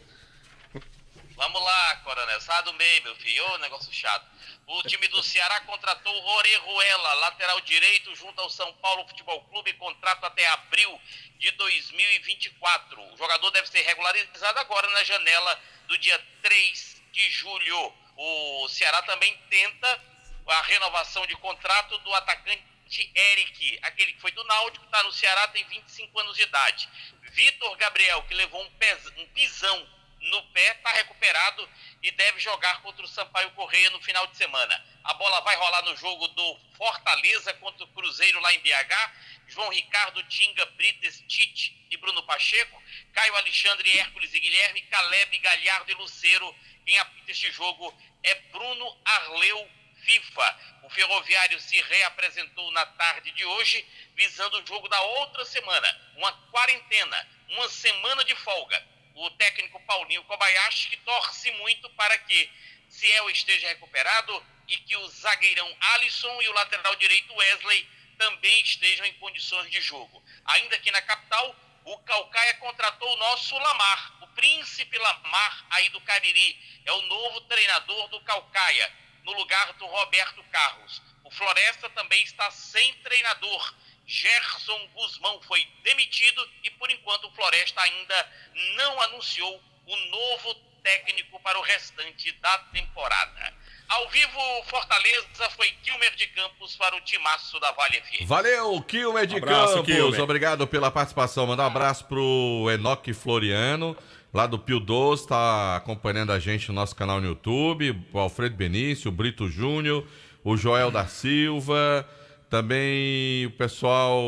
Vamos lá, Coronel, sai do meio, meu filho. Ô, negócio chato. O time do Ceará contratou o Orejuela, lateral direito, junto ao São Paulo Futebol Clube, contrato até abril de 2024. O jogador deve ser regularizado agora na janela do dia 3 de julho. O Ceará também tenta a renovação de contrato do atacante Eric, aquele que foi do Náutico, está no Ceará, tem 25 anos de idade. Vitor Gabriel, que levou um pisão no pé, está recuperado e deve jogar contra o Sampaio Correia no final de semana. A bola vai rolar no jogo do Fortaleza contra o Cruzeiro lá em BH. João Ricardo, Tinga, Brites, Tite e Bruno Pacheco, Caio Alexandre, Hércules e Guilherme, Caleb, Galhardo e Luceiro. Quem apita este jogo é Bruno Arleu FIFA. O Ferroviário se reapresentou na tarde de hoje, visando o jogo da outra semana, uma quarentena, uma semana de folga. O técnico Paulinho Kobayashi, que torce muito para que Ciel esteja recuperado e que o zagueirão Alisson e o lateral direito Wesley também estejam em condições de jogo. Ainda aqui na capital, o Caucaia contratou o nosso Lamar, o príncipe Lamar aí do Cariri. É o novo treinador do Caucaia, no lugar do Roberto Carlos. O Floresta também está sem treinador. Gerson Guzmão foi demitido e, por enquanto, o Floresta ainda não anunciou o novo técnico para o restante da temporada. Ao vivo, Fortaleza foi Kilmer de Campos para o timaço da Vale FM. Valeu, Kilmer de Abraço, Campos. Kilmer. Obrigado pela participação. Mandar um abraço pro Enoque Floriano, lá do Pio 12, tá acompanhando a gente no nosso canal no YouTube. O Alfredo Benício, o Brito Júnior, o Joel da Silva, também o pessoal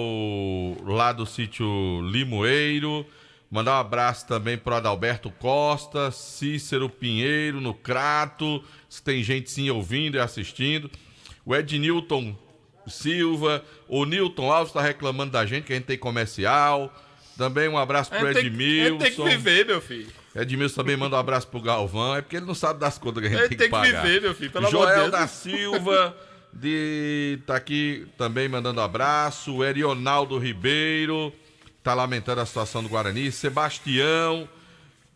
lá do sítio Limoeiro. Mandar um abraço também pro Adalberto Costa, Cícero Pinheiro, no Crato. Tem gente sim ouvindo e assistindo. O Ednilton Silva, o Nilton Alves está reclamando da gente, que a gente tem comercial. Também um abraço pro Edmilson. Tem que viver, meu filho. Edmilson também manda um abraço pro Galvão. É porque ele não sabe das contas que a gente tem que pagar. Ele tem que viver, meu filho, pelo amor de Joel Deus. da Silva tá aqui também mandando abraço. O Erionaldo Ribeiro tá lamentando a situação do Guarani. Sebastião,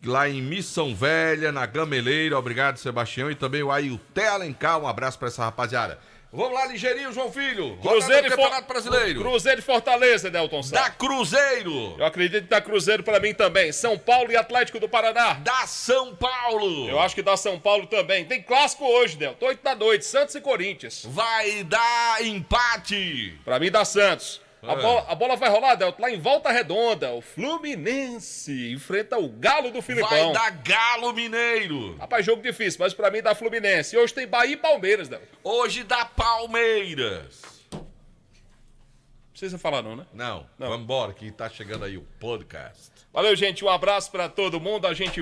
lá em Missão Velha, na Gameleira. Obrigado, Sebastião. E também o Ailté Alencar. Um abraço pra essa rapaziada. Vamos lá, ligeirinho, João Filho. Cruzeiro do Campeonato Brasileiro. Cruzeiro e Fortaleza, Delton Sá. Da Cruzeiro. Eu acredito que dá Cruzeiro pra mim também. São Paulo e Atlético do Paraná. Da São Paulo. Eu acho que dá São Paulo também. Tem clássico hoje, Delton. 8 da noite, Santos e Corinthians. Vai dar empate. Pra mim dá Santos. A bola vai rolar, Delton, lá em Volta Redonda. O Fluminense enfrenta o Galo do Filipão. Vai dar Galo Mineiro. Rapaz, jogo difícil, mas pra mim dá Fluminense. E hoje tem Bahia e Palmeiras, Delton. Hoje dá Palmeiras. Precisa falar não, né? Não. Vamos embora que tá chegando aí o podcast. Valeu, gente. Um abraço pra todo mundo. A gente